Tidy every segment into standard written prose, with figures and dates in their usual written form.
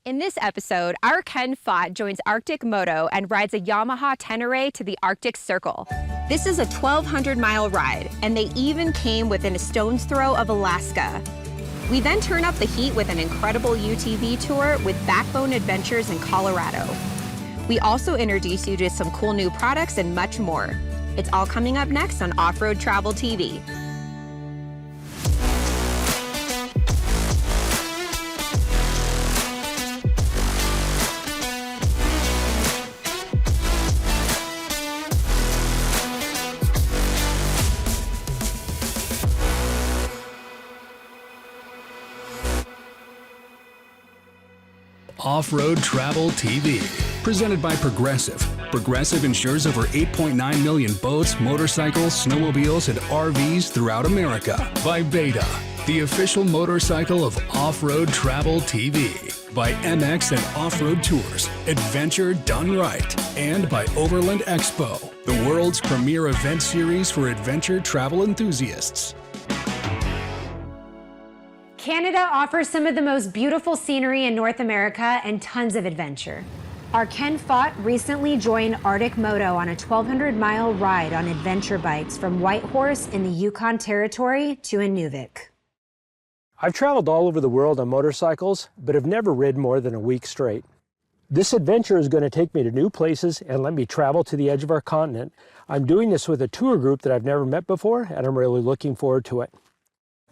In this episode, our Ken Fott joins Arctic Moto and rides a Yamaha Tenere to the Arctic Circle. This is a 1,200-mile ride, and they even came within a stone's throw of Alaska. We then turn up the heat with an incredible UTV tour with Backbone Adventures in Colorado. We also introduce you to some cool new products and much more. It's all coming up next on Off-Road Travel TV. Off-Road Travel TV, presented by Progressive. Progressive insures over 8.9 million boats, motorcycles, snowmobiles, and RVs throughout America. By Beta, the official motorcycle of Off-Road Travel TV. By MX and Off-Road Tours, adventure done right. And by Overland Expo, the world's premier event series for adventure travel enthusiasts. Canada offers some of the most beautiful scenery in North America and tons of adventure. Our Ken Fott recently joined Arctic Moto on a 1,200-mile ride on adventure bikes from Whitehorse in the Yukon Territory to Inuvik. I've traveled all over the world on motorcycles, but have never ridden more than a week straight. This adventure is going to take me to new places and let me travel to the edge of our continent. I'm doing this with a tour group that I've never met before, and I'm really looking forward to it.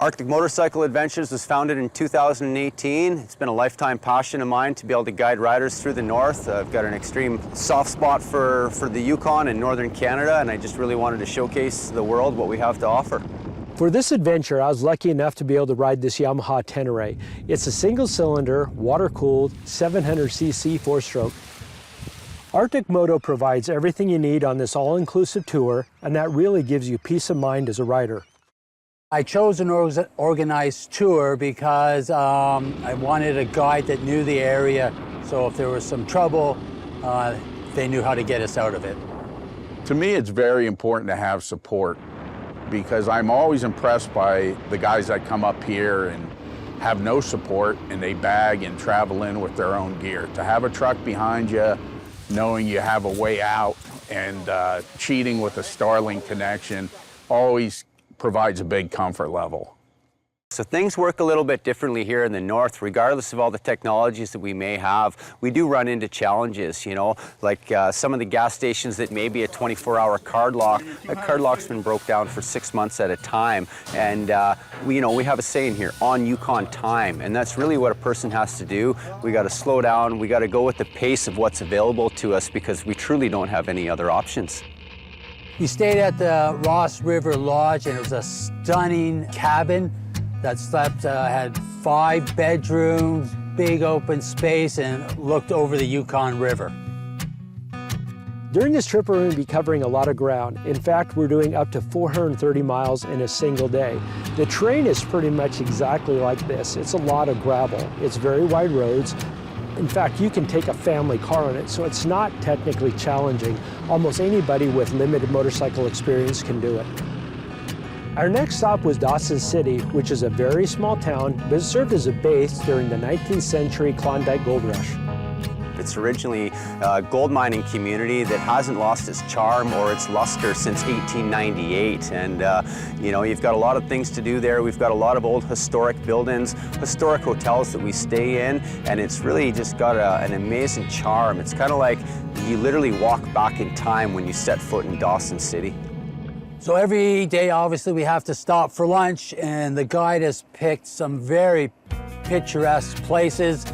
Arctic Motorcycle Adventures was founded in 2018. It's been a lifetime passion of mine to be able to guide riders through the north. I've got an extreme soft spot for the Yukon and northern Canada, and I just really wanted to showcase the world what we have to offer. For this adventure, I was lucky enough to be able to ride this Yamaha Tenere. It's a single-cylinder, water-cooled, 700cc four-stroke. Arctic Moto provides everything you need on this all-inclusive tour, and that really gives you peace of mind as a rider. I chose an organized tour because I wanted a guide that knew the area, so if there was some trouble, they knew how to get us out of it. To me, it's very important to have support because I'm always impressed by the guys that come up here and have no support and they bag and travel in with their own gear. To have a truck behind you, knowing you have a way out, and cheating with a Starlink connection always provides a big comfort level. So things work a little bit differently here in the north. Regardless of all the technologies that we may have, we do run into challenges, you know, like some of the gas stations that may be a 24-hour card lock. That card lock's been broke down for 6 months at a time. And we have a saying here, on Yukon time. And that's really what a person has to do. We got to slow down. We got to go with the pace of what's available to us because we truly don't have any other options. We stayed at the Ross River Lodge, and it was a stunning cabin that had 5 bedrooms, big open space, and looked over the Yukon River. During this trip, we're going to be covering a lot of ground. In fact, we're doing up to 430 miles in a single day. The terrain is pretty much exactly like this. It's a lot of gravel. It's very wide roads. In fact, you can take a family car on it, so it's not technically challenging. Almost anybody with limited motorcycle experience can do it. Our next stop was Dawson City, which is a very small town, but it served as a base during the 19th century Klondike Gold Rush. It's originally a gold mining community that hasn't lost its charm or its luster since 1898. And you've got a lot of things to do there. We've got a lot of old historic buildings, historic hotels that we stay in, and it's really just got an amazing charm. It's kind of like you literally walk back in time when you set foot in Dawson City. So every day, obviously, we have to stop for lunch, and the guide has picked some very picturesque places,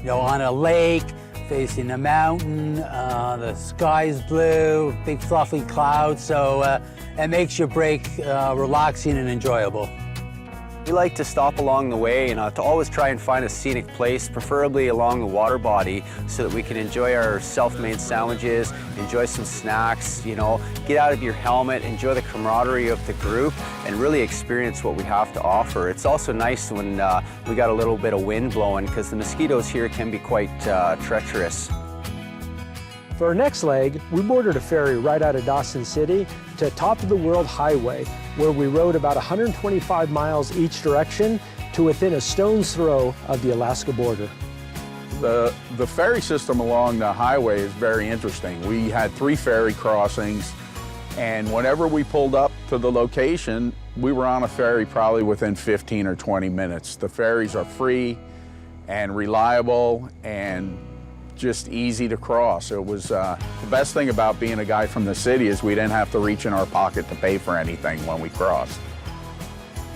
on a lake, facing a mountain, the sky's blue, big fluffy clouds, so it makes your break relaxing and enjoyable. We like to stop along the way and to always try and find a scenic place, preferably along the water body, so that we can enjoy our self-made sandwiches, enjoy some snacks, get out of your helmet, enjoy the camaraderie of the group, and really experience what we have to offer. It's also nice when we got a little bit of wind blowing, because the mosquitoes here can be quite treacherous. For our next leg, we boarded a ferry right out of Dawson City to Top of the World Highway, where we rode about 125 miles each direction to within a stone's throw of the Alaska border. The ferry system along the highway is very interesting. We had 3 ferry crossings, and whenever we pulled up to the location, we were on a ferry probably within 15 or 20 minutes. The ferries are free and reliable and just easy to cross. It was the best thing about being a guy from the city is we didn't have to reach in our pocket to pay for anything when we crossed.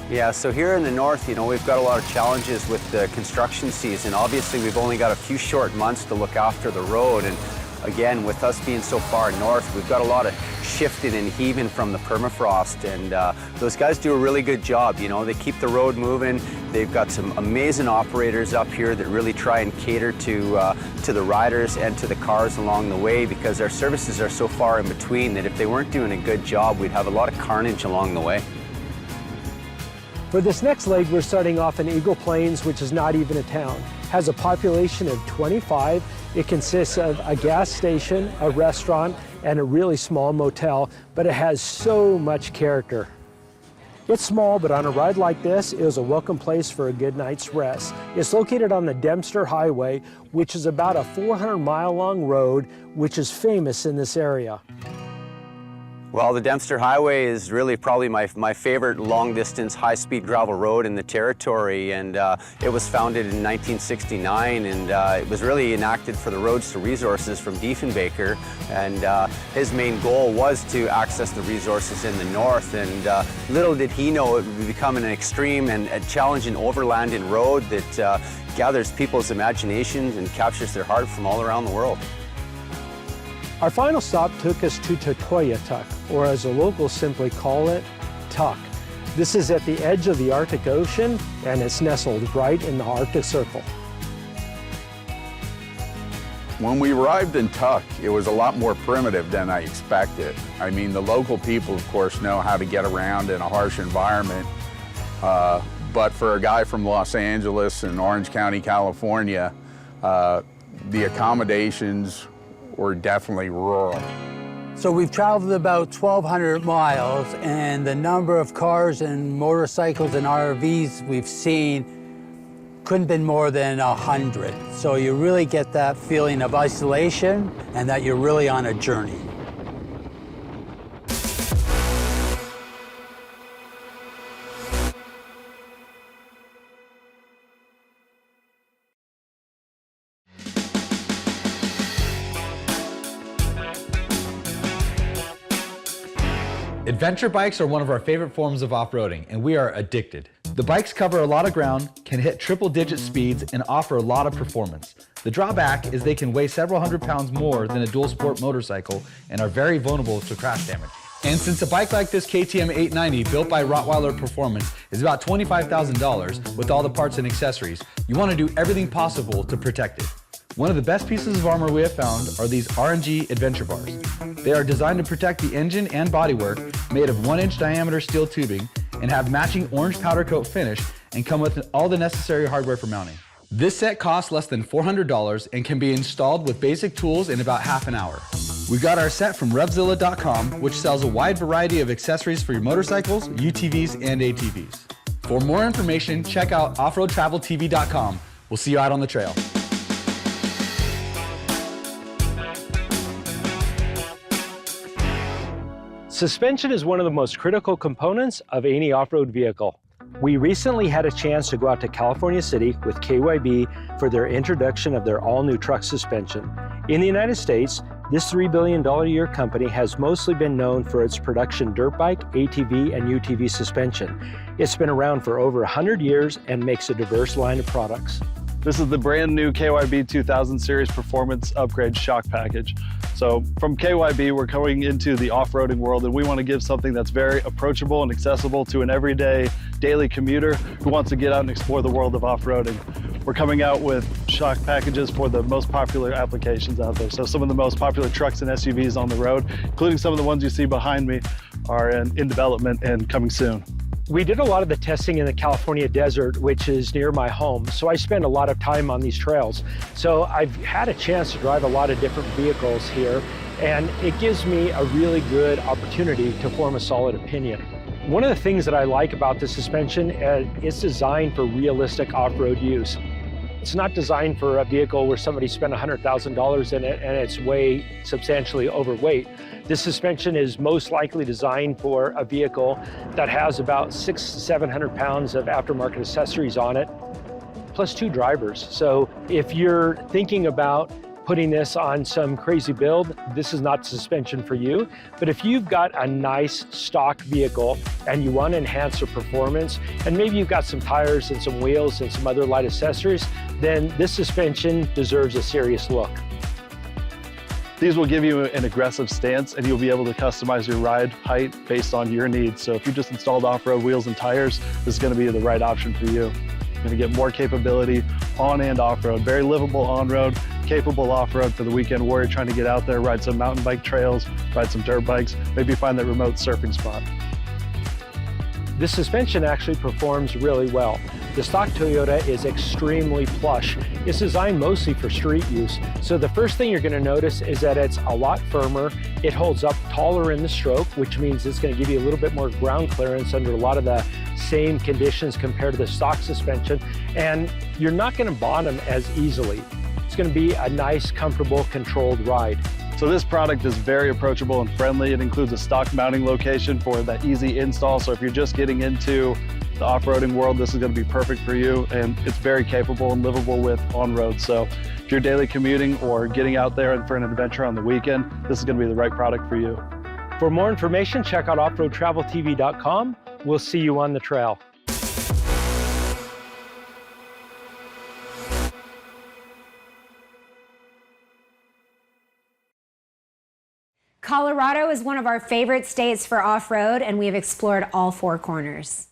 Yeah, so here in the north, you know, we've got a lot of challenges with the construction season. Obviously, we've only got a few short months to look after the road, and again, with us being so far north, we've got a lot of shifting and heaving from the permafrost, and those guys do a really good job. You know, they keep the road moving. They've got some amazing operators up here that really try and cater to the riders and to the cars along the way, because our services are so far in between that if they weren't doing a good job, we'd have a lot of carnage along the way. For this next leg, we're starting off in Eagle Plains, which is not even a town. Has a population of 25. It consists of a gas station, a restaurant, and a really small motel, but it has so much character. It's small, but on a ride like this, it was a welcome place for a good night's rest. It's located on the Dempster Highway, which is about a 400-mile-long road, which is famous in this area. Well, the Dempster Highway is really probably my favorite long-distance, high-speed gravel road in the territory, and it was founded in 1969, and it was really enacted for the Roads to Resources from Diefenbaker, and his main goal was to access the resources in the north, and little did he know it would become an extreme and a challenging overlanding road that gathers people's imaginations and captures their heart from all around the world. Our final stop took us to Totoyatuck, or as the locals simply call it, Tuck. This is at the edge of the Arctic Ocean, and it's nestled right in the Arctic Circle. When we arrived in Tuck, it was a lot more primitive than I expected. I mean, the local people, of course, know how to get around in a harsh environment, but for a guy from Los Angeles and Orange County, California, the accommodations were definitely rural. So we've traveled about 1,200 miles, and the number of cars and motorcycles and RVs we've seen couldn't have been more than 100. So you really get that feeling of isolation and that you're really on a journey. Adventure bikes are one of our favorite forms of off-roading, and we are addicted. The bikes cover a lot of ground, can hit triple-digit speeds, and offer a lot of performance. The drawback is they can weigh several hundred pounds more than a dual-sport motorcycle and are very vulnerable to crash damage. And since a bike like this KTM 890 built by Rottweiler Performance is about $25,000 with all the parts and accessories, you want to do everything possible to protect it. One of the best pieces of armor we have found are these RNG Adventure Bars. They are designed to protect the engine and bodywork, made of 1-inch diameter steel tubing, and have matching orange powder coat finish and come with all the necessary hardware for mounting. This set costs less than $400 and can be installed with basic tools in about half an hour. We got our set from Revzilla.com, which sells a wide variety of accessories for your motorcycles, UTVs, and ATVs. For more information, check out offroadtraveltv.com. We'll see you out on the trail. Suspension is one of the most critical components of any off-road vehicle. We recently had a chance to go out to California City with KYB for their introduction of their all-new truck suspension. In the United States, this $3 billion a year company has mostly been known for its production dirt bike, ATV, and UTV suspension. It's been around for over 100 years and makes a diverse line of products. This is the brand new KYB 2000 Series Performance Upgrade Shock Package. So from KYB, we're going into the off-roading world, and we want to give something that's very approachable and accessible to an everyday, daily commuter who wants to get out and explore the world of off-roading. We're coming out with shock packages for the most popular applications out there. So some of the most popular trucks and SUVs on the road, including some of the ones you see behind me, are in development and coming soon. We did a lot of the testing in the California desert, which is near my home, so I spend a lot of time on these trails. So I've had a chance to drive a lot of different vehicles here, and it gives me a really good opportunity to form a solid opinion. One of the things that I like about the suspension, it's designed for realistic off-road use. It's not designed for a vehicle where somebody spent $100,000 in it and it's way substantially overweight. This suspension is most likely designed for a vehicle that has about 600 to 700 pounds of aftermarket accessories on it, plus 2 drivers. So if you're thinking about putting this on some crazy build, this is not suspension for you. But if you've got a nice stock vehicle and you want to enhance the performance, and maybe you've got some tires and some wheels and some other light accessories, then this suspension deserves a serious look. These will give you an aggressive stance, and you'll be able to customize your ride height based on your needs. So if you just installed off-road wheels and tires, this is going to be the right option for you. You're going to get more capability on and off-road, very livable on-road, capable off-road for the weekend warrior trying to get out there, ride some mountain bike trails, ride some dirt bikes, maybe find that remote surfing spot. This suspension actually performs really well. The stock Toyota is extremely plush. It's designed mostly for street use. So the first thing you're going to notice is that it's a lot firmer. It holds up taller in the stroke, which means it's going to give you a little bit more ground clearance under a lot of the same conditions compared to the stock suspension. And you're not going to bottom as easily. It's going to be a nice, comfortable, controlled ride. So this product is very approachable and friendly. It includes a stock mounting location for that easy install. So if you're just getting into the off-roading world, this is going to be perfect for you, and it's very capable and livable with on-road. So if you're daily commuting or getting out there and for an adventure on the weekend, this is going to be the right product for you. For more information, check out offroadtraveltv.com. We'll see you on the trail. Colorado is one of our favorite states for off-road, and we have explored all 4 corners.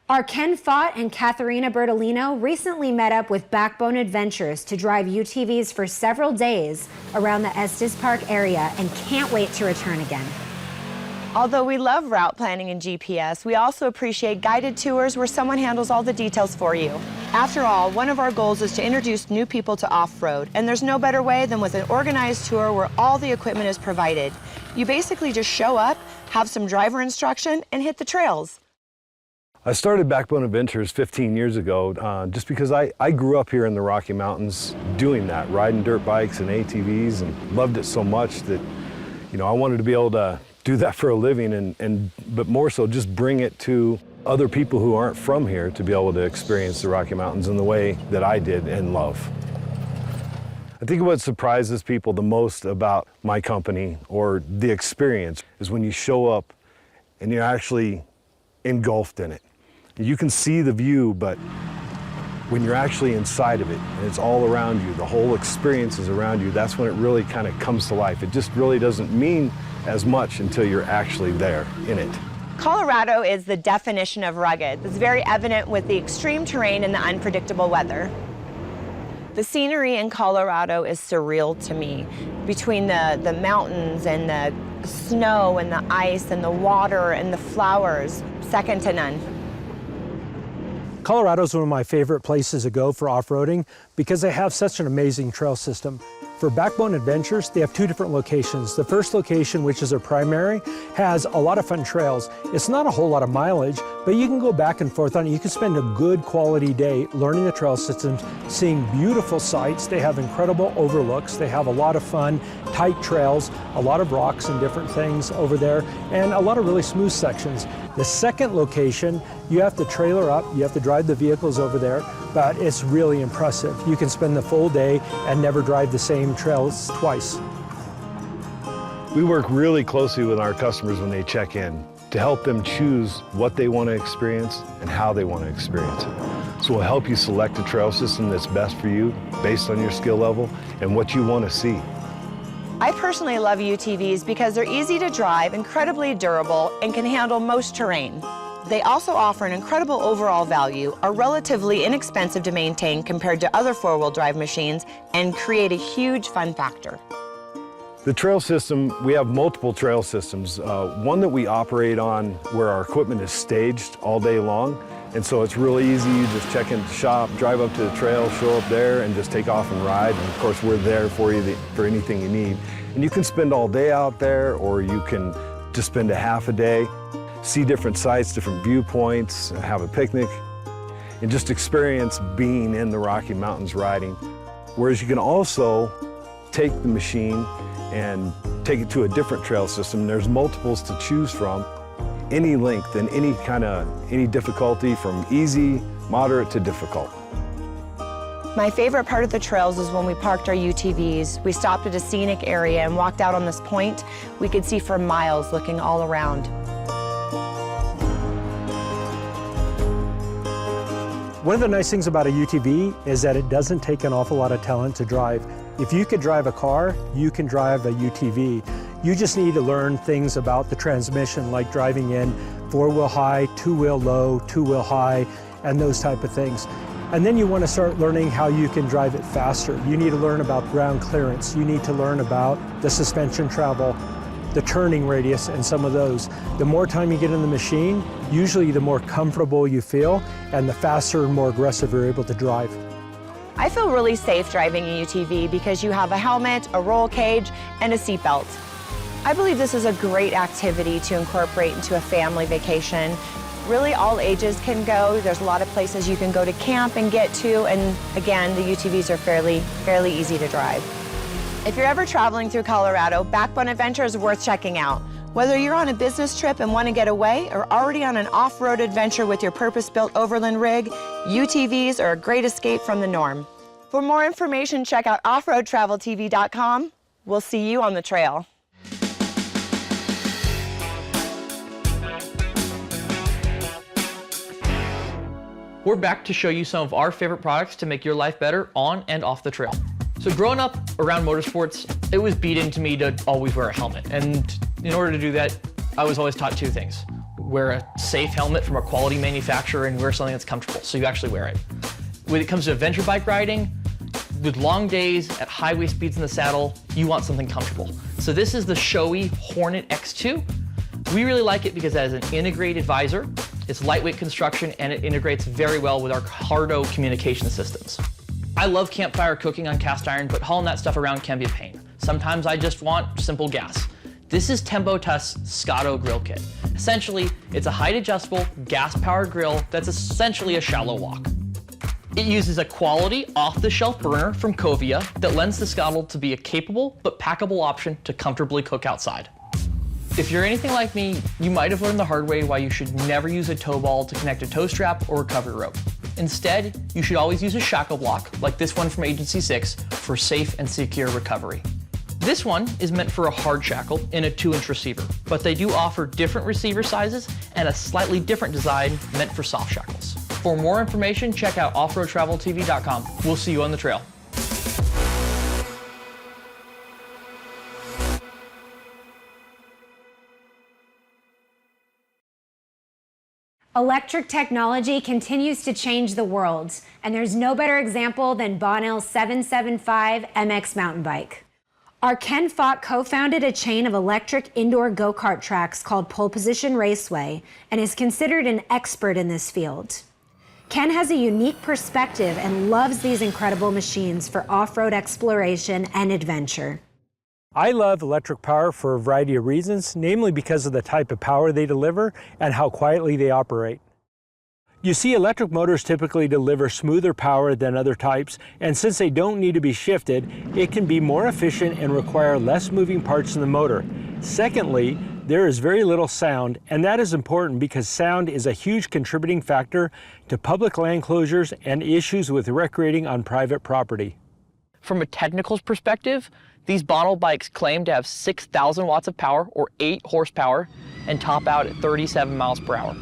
Our Ken Fott and Katharina Bertolino recently met up with Backbone Adventures to drive UTVs for several days around the Estes Park area and can't wait to return again. Although we love route planning and GPS, we also appreciate guided tours where someone handles all the details for you. After all, one of our goals is to introduce new people to off-road, and there's no better way than with an organized tour where all the equipment is provided. You basically just show up, have some driver instruction, and hit the trails. I started Backbone Adventures 15 years ago just because I grew up here in the Rocky Mountains doing that, riding dirt bikes and ATVs, and loved it so much that, you know, I wanted to be able to do that for a living, but more so just bring it to other people who aren't from here to be able to experience the Rocky Mountains in the way that I did and love. I think what surprises people the most about my company or the experience is when you show up and you're actually engulfed in it. You can see the view, but when you're actually inside of it and it's all around you, the whole experience is around you, that's when it really kind of comes to life. It just really doesn't mean as much until you're actually there in it. Colorado is the definition of rugged. It's very evident with the extreme terrain and the unpredictable weather. The scenery in Colorado is surreal to me. Between the mountains and the snow and the ice and the water and the flowers, second to none. Colorado is one of my favorite places to go for off-roading because they have such an amazing trail system. For Backbone Adventures, they have 2 different locations. The first location, which is their primary, has a lot of fun trails. It's not a whole lot of mileage, but you can go back and forth on it. You can spend a good quality day learning the trail systems, seeing beautiful sights. They have incredible overlooks. They have a lot of fun, tight trails, a lot of rocks and different things over there, and a lot of really smooth sections. The second location, you have to trailer up, you have to drive the vehicles over there, but it's really impressive. You can spend the full day and never drive the same trails twice. We work really closely with our customers when they check in to help them choose what they want to experience and how they want to experience it. So we'll help you select a trail system that's best for you based on your skill level and what you want to see. I personally love UTVs because they're easy to drive, incredibly durable, and can handle most terrain. They also offer an incredible overall value, are relatively inexpensive to maintain compared to other 4-wheel drive machines, and create a huge fun factor. The trail system, we have multiple trail systems. One that we operate on where our equipment is staged all day long, and so it's really easy. You just check into the shop, drive up to the trail, show up there, and just take off and ride. And of course, we're there for you for anything you need. And you can spend all day out there, or you can just spend a half a day, see different sites, different viewpoints, have a picnic. and just experience being in the Rocky Mountains riding. Whereas you can also take the machine and take it to a different trail system. There's multiples to choose from, any length and any difficulty from easy, moderate to difficult. My favorite part of the trails is when we parked our UTVs. We stopped at a scenic area and walked out on this point. We could see for miles looking all around. One of the nice things about a UTV is that it doesn't take an awful lot of talent to drive. If you could drive a car, you can drive a UTV. You just need to learn things about the transmission, like driving in four-wheel high, two-wheel low, two-wheel high, and those type of things. And then you want to start learning how you can drive it faster. You need to learn about ground clearance. You need to learn about the suspension travel, the turning radius, and some of those. The more time you get in the machine, usually the more comfortable you feel, and the faster and more aggressive you're able to drive. I feel really safe driving a UTV because you have a helmet, a roll cage, and a seatbelt. I believe this is a great activity to incorporate into a family vacation. Really, all ages can go. There's a lot of places you can go to camp and get to, and again, the UTVs are fairly easy to drive. If you're ever traveling through Colorado, Backbone Adventure is worth checking out. Whether you're on a business trip and want to get away, or already on an off-road adventure with your purpose-built overland rig, UTVs are a great escape from the norm. For more information, check out offroadtraveltv.com. We'll see you on the trail. We're back to show you some of our favorite products to make your life better on and off the trail. So growing up around motorsports, it was beat into me to always wear a helmet. And in order to do that, I was always taught two things. Wear a safe helmet from a quality manufacturer and wear something that's comfortable, so you actually wear it. When it comes to adventure bike riding, with long days at highway speeds in the saddle, you want something comfortable. So this is the Shoei Hornet X2. We really like it because it has an integrated visor, it's lightweight construction, and it integrates very well with our Hardo communication systems. I love campfire cooking on cast iron, but hauling that stuff around can be a pain. Sometimes I just want simple gas. This is Tembo Tuss Scotto Grill Kit. Essentially, it's a height-adjustable, gas-powered grill that's essentially a shallow wok. It uses a quality, off-the-shelf burner from Covia that lends the Scotto to be a capable but packable option to comfortably cook outside. If you're anything like me, you might have learned the hard way why you should never use a tow ball to connect a tow strap or recovery rope. Instead, you should always use a shackle block, like this one from Agency 6, for safe and secure recovery. This one is meant for a hard shackle in a 2-inch receiver, but they do offer different receiver sizes and a slightly different design meant for soft shackles. For more information, check out offroadtraveltv.com. We'll see you on the trail. Electric technology continues to change the world, and there's no better example than Bonnell's 775 MX mountain bike. Our Ken Fott co-founded a chain of electric indoor go-kart tracks called Pole Position Raceway and is considered an expert in this field. Ken has a unique perspective and loves these incredible machines for off-road exploration and adventure. I love electric power for a variety of reasons, namely because of the type of power they deliver and how quietly they operate. You see, electric motors typically deliver smoother power than other types, and since they don't need to be shifted, it can be more efficient and require less moving parts in the motor. Secondly, there is very little sound, and that is important because sound is a huge contributing factor to public land closures and issues with recreating on private property. From a technical perspective, these Bonnell bikes claim to have 6,000 watts of power, or 8 horsepower, and top out at 37 miles per hour.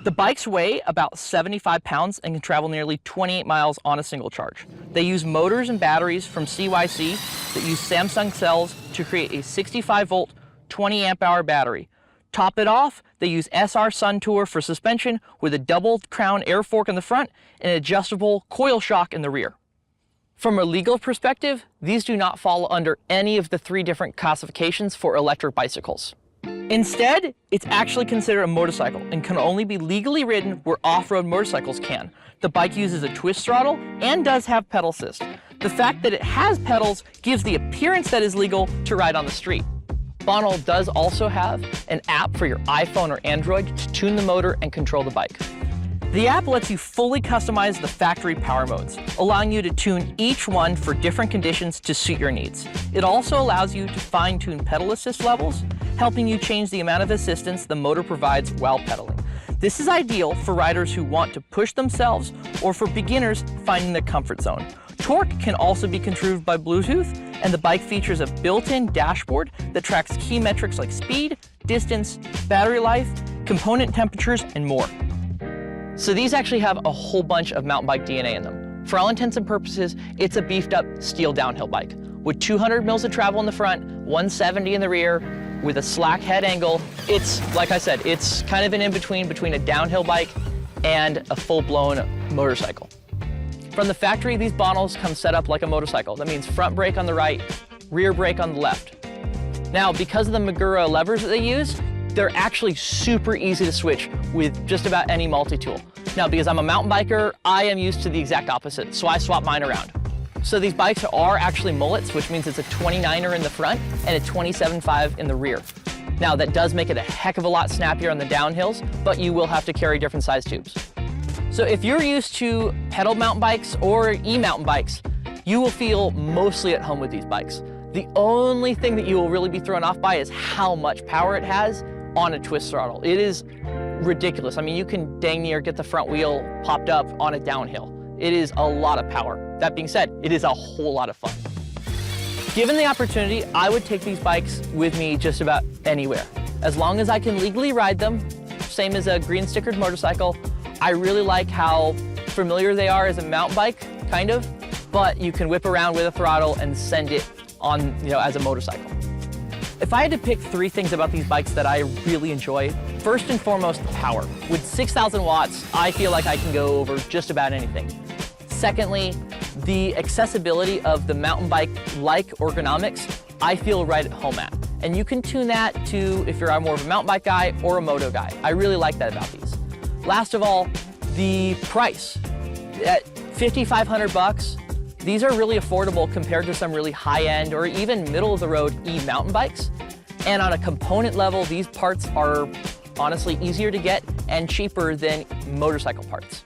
The bikes weigh about 75 pounds and can travel nearly 28 miles on a single charge. They use motors and batteries from CYC that use Samsung cells to create a 65-volt, 20-amp-hour battery. Top it off, they use SR Sun Tour for suspension with a double crown air fork in the front and an adjustable coil shock in the rear. From a legal perspective, these do not fall under any of the 3 different classifications for electric bicycles. Instead, it's actually considered a motorcycle and can only be legally ridden where off-road motorcycles can. The bike uses a twist throttle and does have pedal assist. The fact that it has pedals gives the appearance that is legal to ride on the street. Bonnell does also have an app for your iPhone or Android to tune the motor and control the bike. The app lets you fully customize the factory power modes, allowing you to tune each one for different conditions to suit your needs. It also allows you to fine-tune pedal assist levels, helping you change the amount of assistance the motor provides while pedaling. This is ideal for riders who want to push themselves or for beginners finding the comfort zone. Torque can also be controlled by Bluetooth, and the bike features a built-in dashboard that tracks key metrics like speed, distance, battery life, component temperatures, and more. So these actually have a whole bunch of mountain bike DNA in them. For all intents and purposes, it's a beefed up steel downhill bike with 200 mils of travel in the front, 170 in the rear, with a slack head angle. It's, like I said, it's kind of an in-between between a downhill bike and a full-blown motorcycle. From the factory, these Bonnells come set up like a motorcycle. That means front brake on the right, rear brake on the left. Now, because of the Magura levers that they use, they're actually super easy to switch with just about any multi-tool. Now, because I'm a mountain biker, I am used to the exact opposite, so I swap mine around. So these bikes are actually mullets, which means it's a 29er in the front and a 27.5 in the rear. Now, that does make it a heck of a lot snappier on the downhills, but you will have to carry different size tubes. So if you're used to pedal mountain bikes or e-mountain bikes, you will feel mostly at home with these bikes. The only thing that you will really be thrown off by is how much power it has on a twist throttle. It is ridiculous. I mean, you can dang near get the front wheel popped up on a downhill. It is a lot of power. That being said, it is a whole lot of fun. Given the opportunity, I would take these bikes with me just about anywhere. As long as I can legally ride them, same as a green stickered motorcycle. I really like how familiar they are as a mountain bike, kind of, but you can whip around with a throttle and send it on, as a motorcycle. If I had to pick 3 things about these bikes that I really enjoy, first and foremost, power. With 6,000 watts, I feel like I can go over just about anything. Secondly, the accessibility of the mountain bike-like ergonomics, I feel right at home at. And you can tune that to if you're more of a mountain bike guy or a moto guy. I really like that about these. Last of all, the price. At $5,500, these are really affordable compared to some really high-end or even middle-of-the-road e-mountain bikes. And on a component level, these parts are honestly easier to get and cheaper than motorcycle parts.